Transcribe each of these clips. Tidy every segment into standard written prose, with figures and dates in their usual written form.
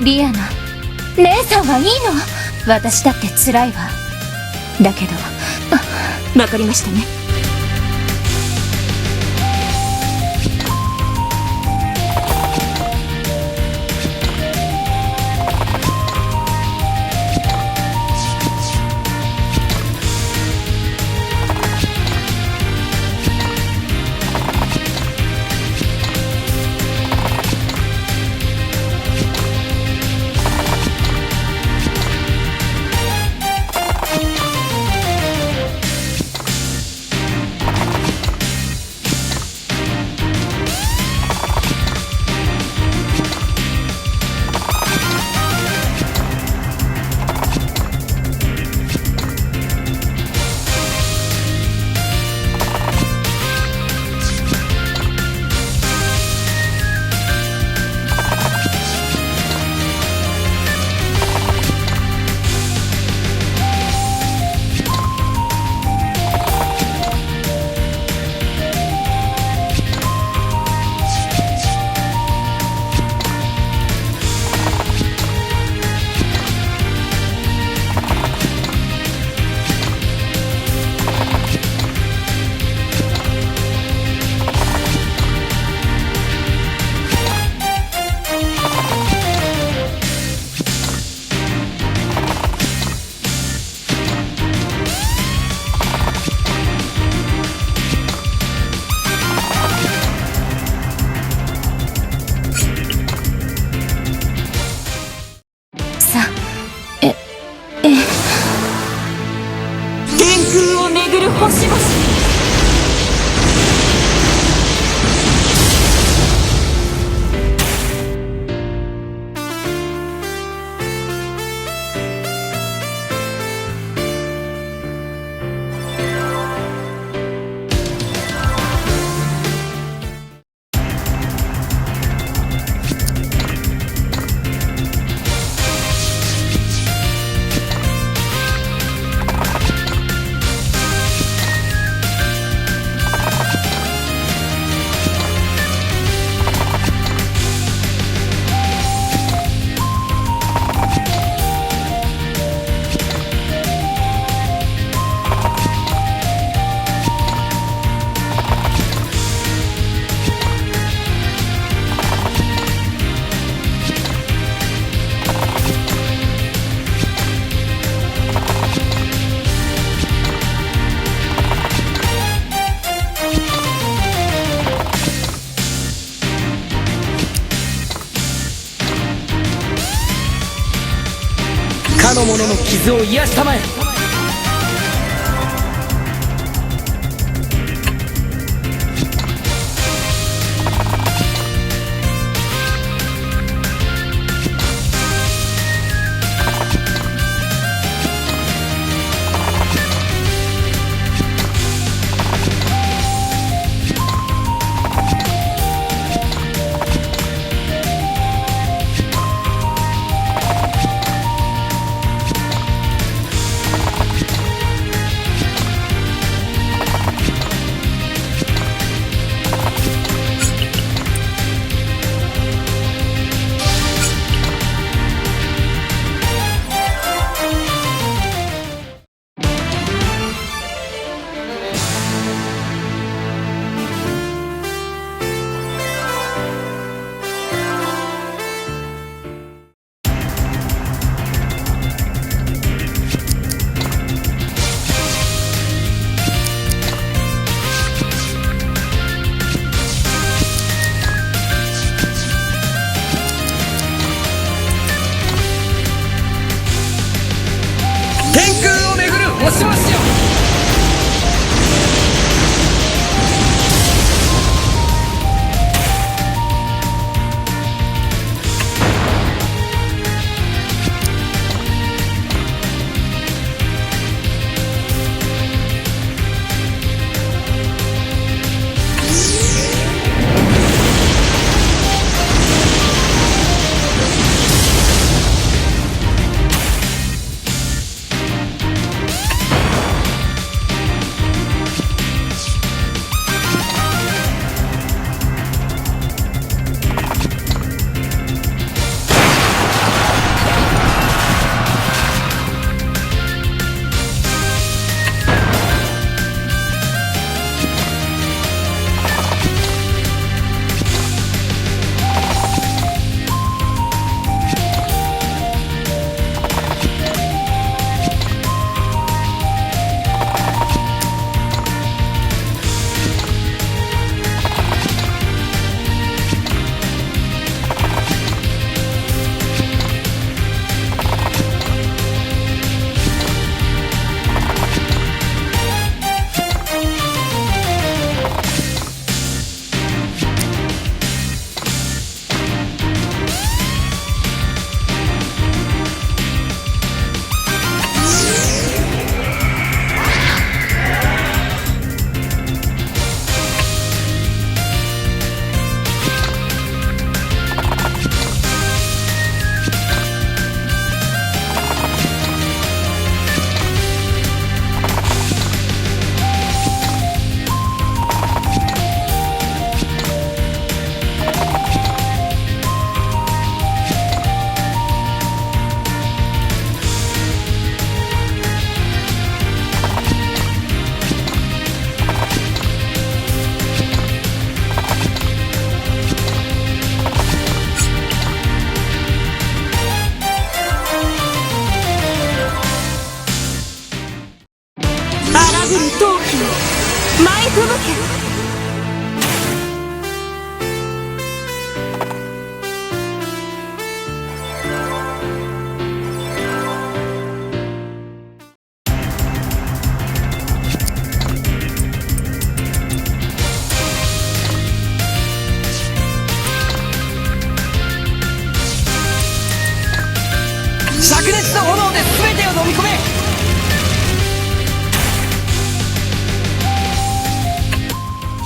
リアナ、姉さんはいいの？私だって辛いわ。だけど、わかりましたね。天空を巡る星々。かの者の傷を癒したまえ。灼熱の炎で全てを飲み込め。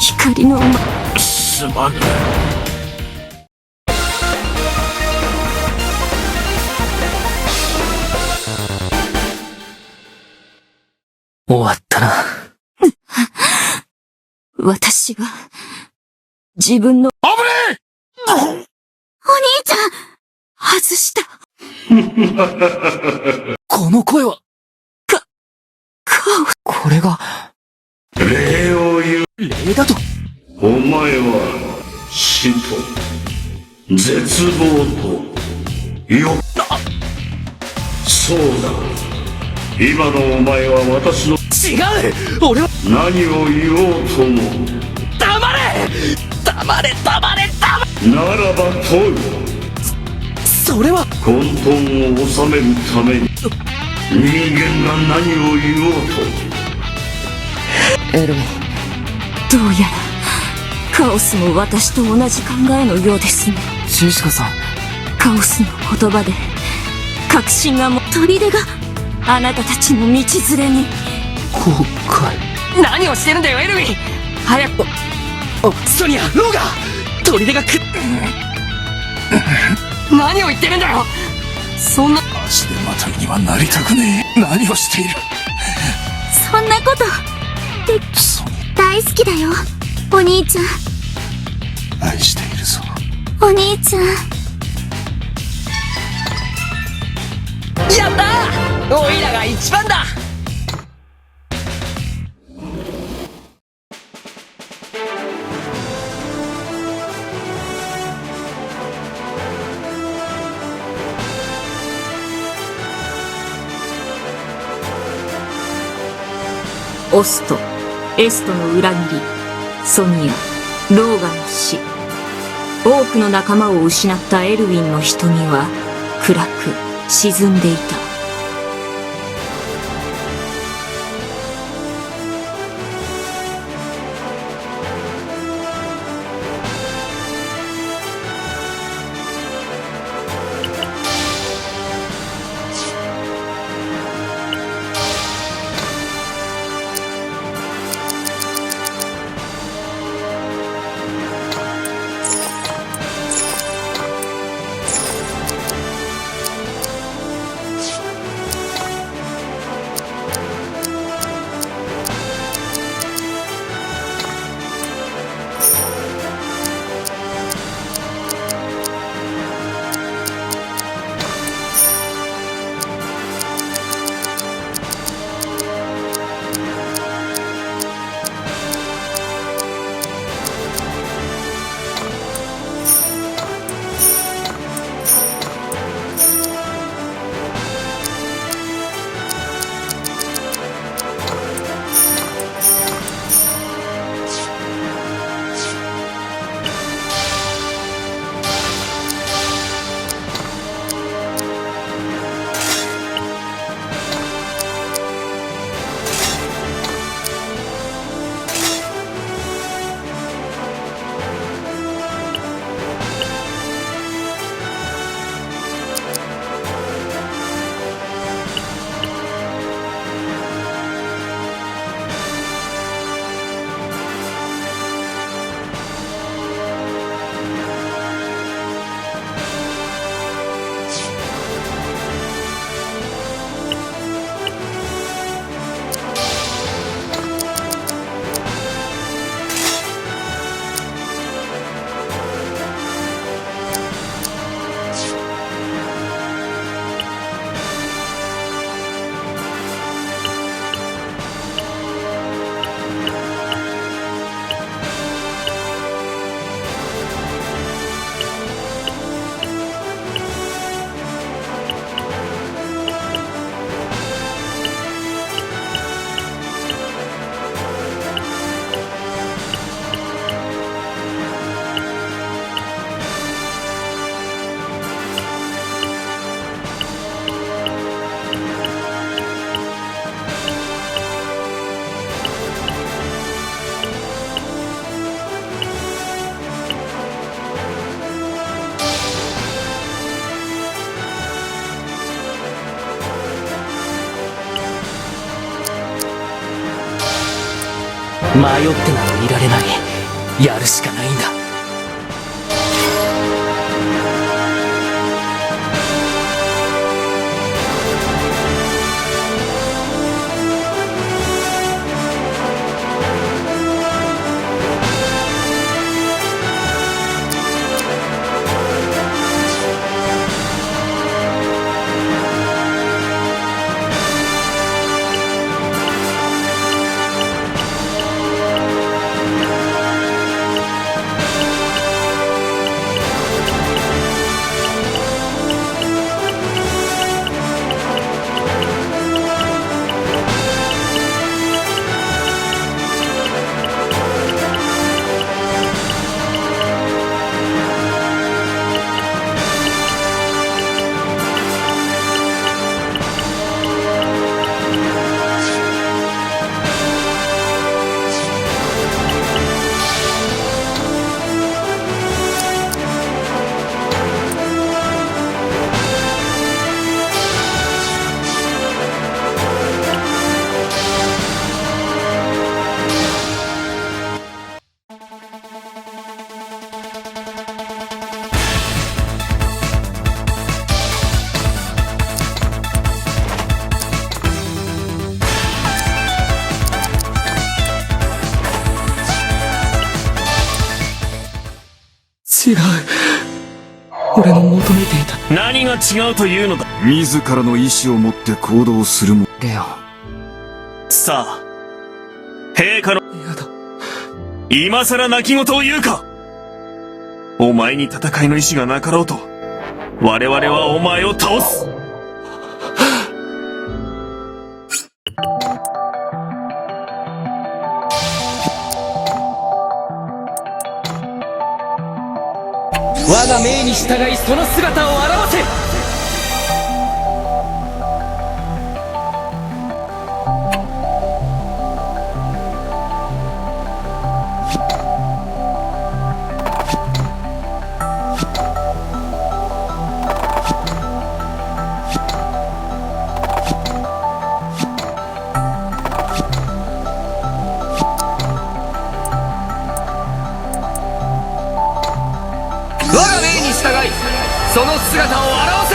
光のすまぬ。終わったな。私が、自分の、危ねえ。お兄ちゃん外した。この声は、これが、礼を言う。礼だと。お前は、死と、絶望と、よっ。そうだ。今のお前は私の、違う。俺は、何を言おうとも、黙れ黙れ黙れ黙ならば問う。れ。それは、混沌を収めるために、人間が何を言おうと、エルヴィン。どうやら、カオスも私と同じ考えのようですね。ジェシカさん。カオスの言葉で、確信が砦が、あなたたちの道連れに。後悔。何をしてるんだよ、エルヴィン。早く。ソニア、ローガ砦が何を言ってるんだよ。そんな。足手まといにはなりたくねえ。何をしている。そんなことソニ大好きだよ、お兄ちゃん。ー、愛しているぞ。お兄ちゃん。やったー。オイラが一番だ。オスト、エストの裏切り、ソニア、ローガの死。多くの仲間を失ったエルウィンの瞳は暗く沈んでいた。迷ってなどいられない。やるしかないんだ。違う。俺の求めていた。何が違うというのだ。自らの意志を持って行動するも。レオン。さあ、陛下の、やだ。今さら泣き言を言うか。お前に戦いの意志がなかろうと、我々はお前を倒す。我が命に従いその姿を現せ。我が命に従いその姿を現せ。